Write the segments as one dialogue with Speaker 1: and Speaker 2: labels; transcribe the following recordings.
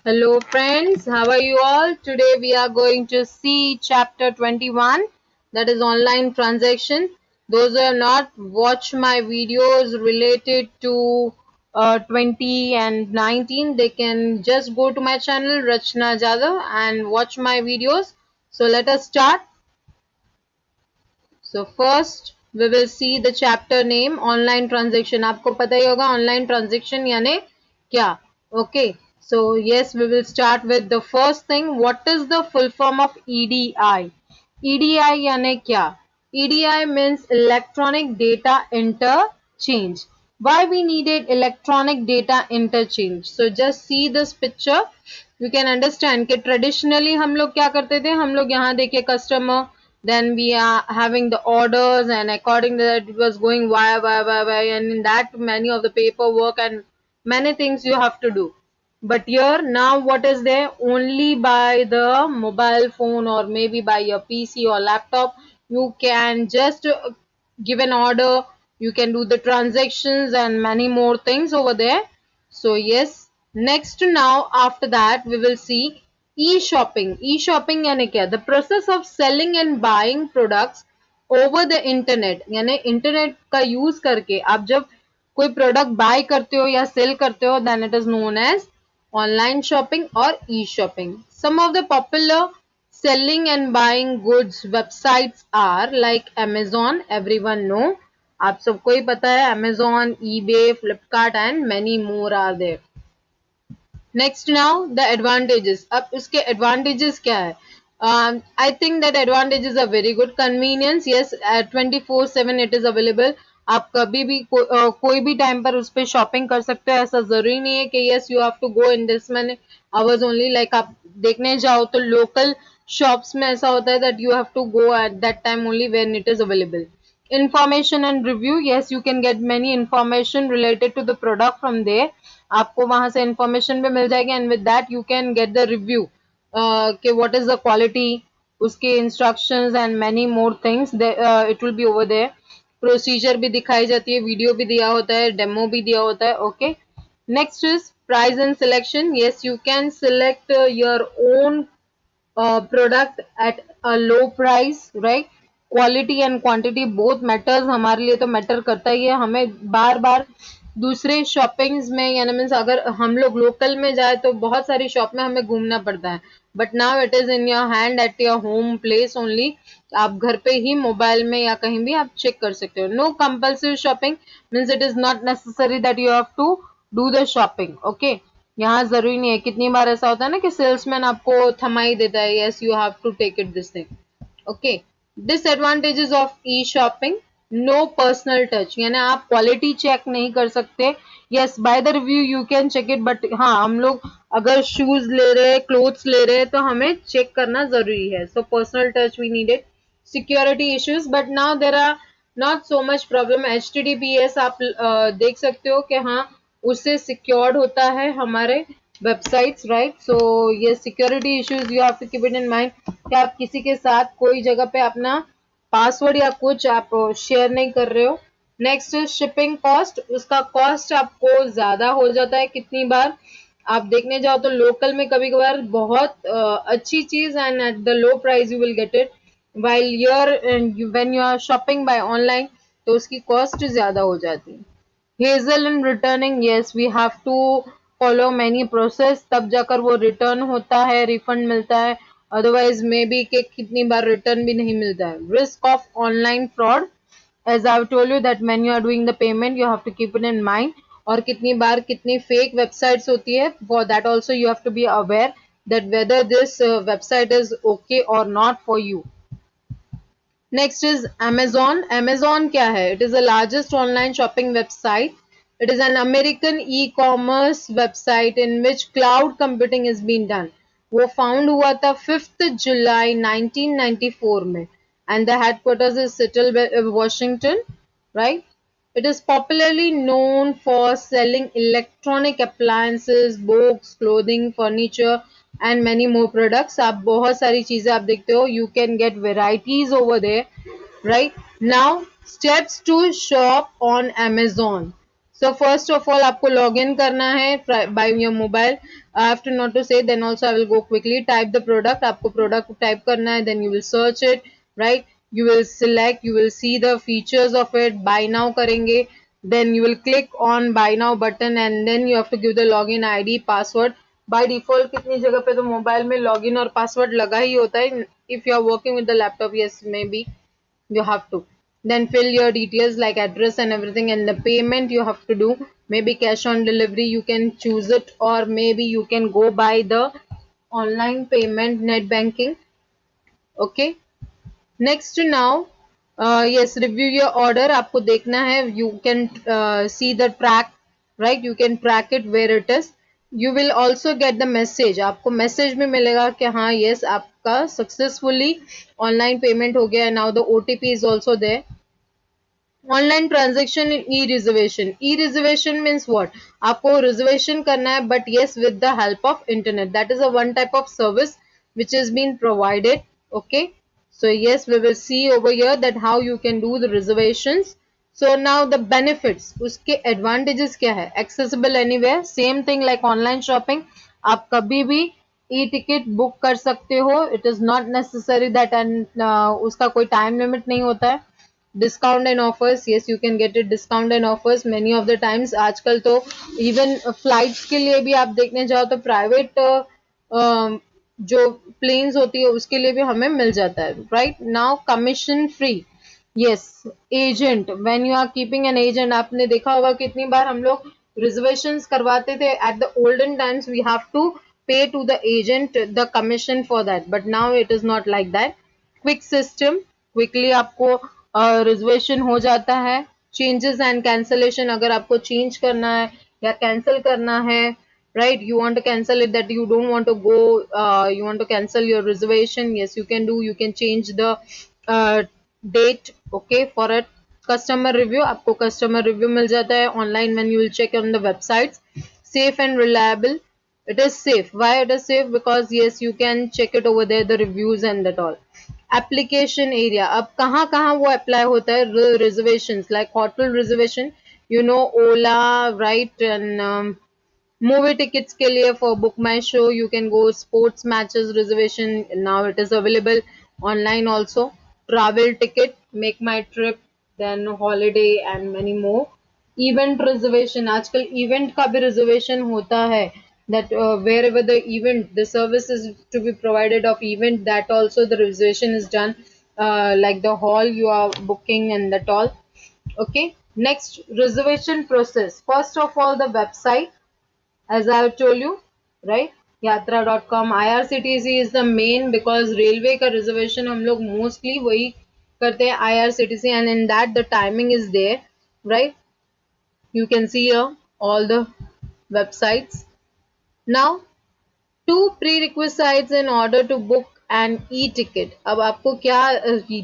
Speaker 1: Hello friends, how are you all? Today we are going to see chapter 21, that is online transaction. Those who have not watched my videos related to 20 and 19, they can just go to my channel Rachna Jadhav and watch my videos. So let us start. So first we will see the chapter name online transaction. आपको पता ही होगा online transaction यानी क्या. Okay, so yes, we will start with the first thing. What is the full form of EDI? EDI यानी क्या? EDI means electronic data interchange. Why we needed electronic data interchange? So just see this picture. You can understand कि traditionally हम लोग क्या करते थे. हम लोग यहाँ देखिए customer, then we are having the orders, and according to that it was going why, and in that many of the paperwork and many things you have to do. But here now what is there? Only by the mobile phone or maybe by your PC or laptop you can just give an order, you can do the transactions and many more things over there. So yes, next now after that we will see e-shopping. E-shopping यानी क्या? The process of selling and buying products over the internet. यानी internet का use करके आप जब कोई product bye करते हो या सेल करते हो, then it is known as online shopping or e-shopping. Some of the popular selling and buying goods websites are like Amazon, everyone know. आप सबको ही पता है Amazon, eBay, Flipkart and many more are there. Next now the advantages. अब इसके advantages क्या है? I think that advantages are very good. Convenience, yes, at 24/7 it is available. आप कभी भी कोई भी टाइम पर उस पर शॉपिंग कर सकते हो. ऐसा जरूरी नहीं है कि yes you have to go in this many hours only. Like आप देखने जाओ तो local shops में ऐसा होता है that you have to go at that time only when it is available. Information and review, yes you can get many information related to the product from there. आपको वहां से इंफॉर्मेशन भी मिल जाएगी and with that you can get the review कि what is the quality, उसके instructions and many more things it will be over there. Procedure भी दिखाई जाती है, वीडियो भी दिया होता है, डेमो भी दिया होता है. Okay, next is price and selection. Yes you can select your own product at a low price, right. Quality and quantity both matters. हमारे लिए तो मैटर करता ही है. हमें बार बार दूसरे शॉपिंग्स में यानी मीन्स अगर हम लोग लोकल में जाए तो बहुत सारी शॉप में हमें घूमना पड़ता है. But now it is in your hand at your home place only. आप घर पे ही मोबाइल में या कहीं भी आप चेक कर सकते हो. No compulsory shopping means it is not necessary that you have to do the shopping. Okay, यहाँ जरूरी नहीं है. कितनी बार ऐसा होता है ना कि सेल्समैन आपको थमाई देता है, yes you have to take it this thing. Okay, disadvantages of e shopping. No personal touch यानी आप क्वालिटी चेक नहीं कर सकते. Yes by the review you can check it, but हाँ हम लोग अगर शूज ले रहे हैं, क्लोथ्स ले रहे हैं तो हमें चेक करना जरूरी है. So personal touch we needed. Security issues, but now there are not so much problem. HTTPS आप देख सकते हो कि हाँ उससे सिक्योर्ड होता है हमारे वेबसाइट्स, राइट. सो ये security issues you have to keep it in mind कि आप किसी के साथ कोई जगह पे अपना पासवर्ड या कुछ आप शेयर नहीं कर रहे हो. Next shipping cost. उसका कॉस्ट आपको ज्यादा हो जाता है. कितनी बार आप देखने जाओ तो लोकल में कभी कभार बहुत अच्छी चीज and at the low price you will get it, while your when you are shopping by online तो उसकी कॉस्ट ज्यादा हो जाती है. Hassle in returning, yes we have to follow many process तब जाकर वो रिटर्न होता है, रिफंड मिलता है. अदरवाइज मे बी के कितनी बार रिटर्न भी नहीं मिलता है. Risk of online fraud, as I've told you that when you are doing the payment you have to keep it in mind. और कितनी बार कितनी फेक वेबसाइट्स होती है, for that also you have to be aware that whether this website is okay or not for you. Next is Amazon. Amazon क्या है? It is the largest online shopping website. It is an American e-commerce website in which cloud computing is being done. वो found हुआ था 5th July 1994 में and the headquarters is Seattle, Washington, right? It is popularly known for selling electronic appliances, books, clothing, furniture and many more products. आप बहुत सारी चीजें आप देखते हो. You can get varieties over there, right? Now steps to shop on Amazon. So first of all आपको login करना है by your mobile. I have to not to say, then also I will go quickly. Type the product, आपको product type करना है, then you will search it, right? You will select, you will see the features of it. Buy now करेंगे, then you will click on buy now button and then you have to give the login ID, password. By default कितनी जगह पे तो mobile में login और password लगा ही होता है. If you are working with the laptop, yes, maybe you have to. Then fill your details like address and everything, and the payment you have to do, maybe cash on delivery, you can choose it, or maybe you can go by the online payment, net banking. Okay, next now, yes, review your order. आपको देखना है, you can see the track, right? You can track it where it is. You will also get the message. आपको message में मिलेगा कि हाँ, yes, आपका successfully online payment हो गया. Now the OTP is also there. Online transaction in E reservation. E reservation means what? आपको reservation करना है but yes with the help of internet. That is a one type of service which is being provided. Okay, so yes, we will see over here that how you can do the reservations. So now the benefits, उसके advantages क्या है? Accessible anywhere, same thing like online shopping. आप कभी भी e ticket book कर सकते हो. It is not necessary that and उसका कोई टाइम लिमिट नहीं होता है. Discount and offers, yes you can get it. Discount and offers many of the times. आजकल तो इवन फ्लाइट्स के लिए भी आप देखने जाओ तो प्राइवेट जो प्लेन्स होती है उसके लिए भी हमें मिल जाता है. Right now commission free. Yes, agent, when you are keeping an agent, आपने देखा होगा कितनी बार हम लोग रिजर्वेशंस करवाते थे at the olden times. We have to pay to the agent the commission for that, but now it is not like that. Quick system, quickly आपको reservation हो जाता है. चेंजेस एंड कैंसलेशन, अगर आपको चेंज करना है या कैंसिल करना है, right, you want to cancel it, that you don't want to go, you want to cancel your reservation, yes you can do. You can change the date. Okay, for a customer review, आपको customer review मिल जाता है online when you will check on the websites. Safe and reliable, it is safe. Why it is safe? Because yes you can check it over there, the reviews and that all. Application area, अब कहाँ कहाँ वो apply होता है? Reservation like hotel reservation, you know, Ola, right, and movie tickets के लिए for Book My Show you can go. Sports matches reservation, now it is available online also. Travel ticket, Make My Trip, then holiday and many more. Event reservation, आजकल event का भी reservation होता है. That wherever the event, the service is to be provided of event, that also the reservation is done, like the hall you are booking and that all. Okay, next, reservation process. First of all, the website, as I have told you, right, yatra.com. IRCTC is the main, because railway का reservation हम लोग mostly वही करते हैं, IRCTC, and in that the timing is there, right? You can see here all the websites. Now, two prerequisites in order to book an e-ticket. अब आपको क्या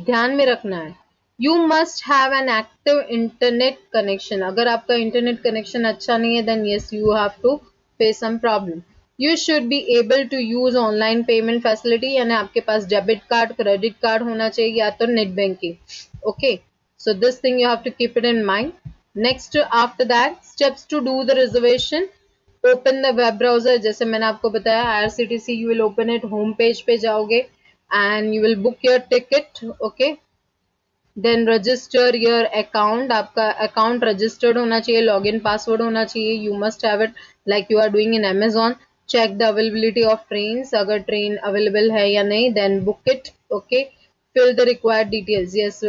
Speaker 1: ध्यान में रखना है? You must have an active internet connection. अगर आपका internet connection अच्छा नहीं है, then yes you have to face some problem. You should be able to use online payment facility, यानी आपके पास डेबिट कार्ड, क्रेडिट कार्ड होना चाहिए, या तो net banking. Okay, so this thing you have to keep it in mind. Next, after that, steps to do the reservation. Open the web browser, जैसे मैंने आपको बताया IRCTC, you will open it, home page पे जाओगे and you will book your ticket. Okay, then register your account. आपका account registered होना चाहिए, login password होना चाहिए. You must have it like you are doing in Amazon. Check the availability of trains, अगर train available है या नहीं, then book it. Okay, fill the required details. Yes,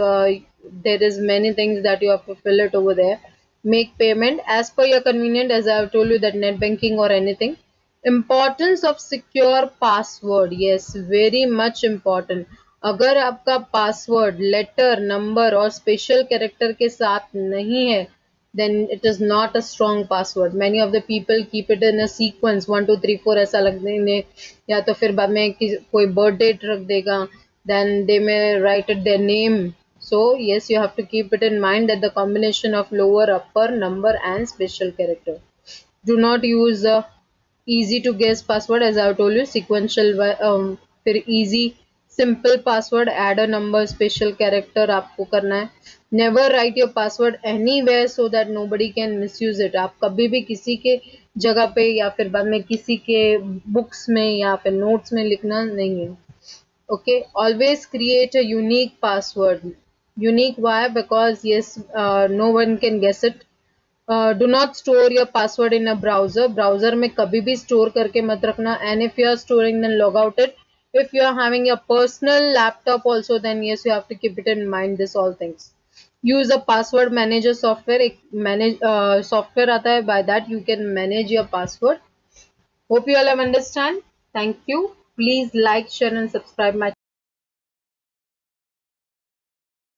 Speaker 1: there is many things that you have to fill it over there. Make payment as per your convenient, as I have told you, that net banking or anything. Importance of secure password, yes, very much important. अगर आपका password letter, number और special character के साथ नहीं है, then it is not a strong password. Many of the people keep it in a sequence 1 2 3 4 ऐसा लगने, या तो फिर बाद में कोई बर्थ डेट रख देगा, then they may write it their name. So yes, you have to keep it in mind that the combination of lower, upper, number and special character. Do not use a easy to guess password, as I have told you. Sequential, फिर easy simple password, add a number, special character आपको करना है. Never write your password anywhere so that nobody can misuse it. आप कभी भी किसी के जगह पे या फिर बाद में किसी के बुक्स में या फिर नोट्स में लिखना नहीं है. Okay, always create a unique password. Unique why? Because yes, no one can guess it. Do not store your password in a browser. Browser में कभी भी store करके मत रखना. And if you are storing, then log out it. If you are having your personal laptop also, then yes, you have to keep it in mind. This all things. Use a password manager software. एक manage software आता है. By that you can manage your password. Hope you all have understand. Thank you. Please like, share, and subscribe my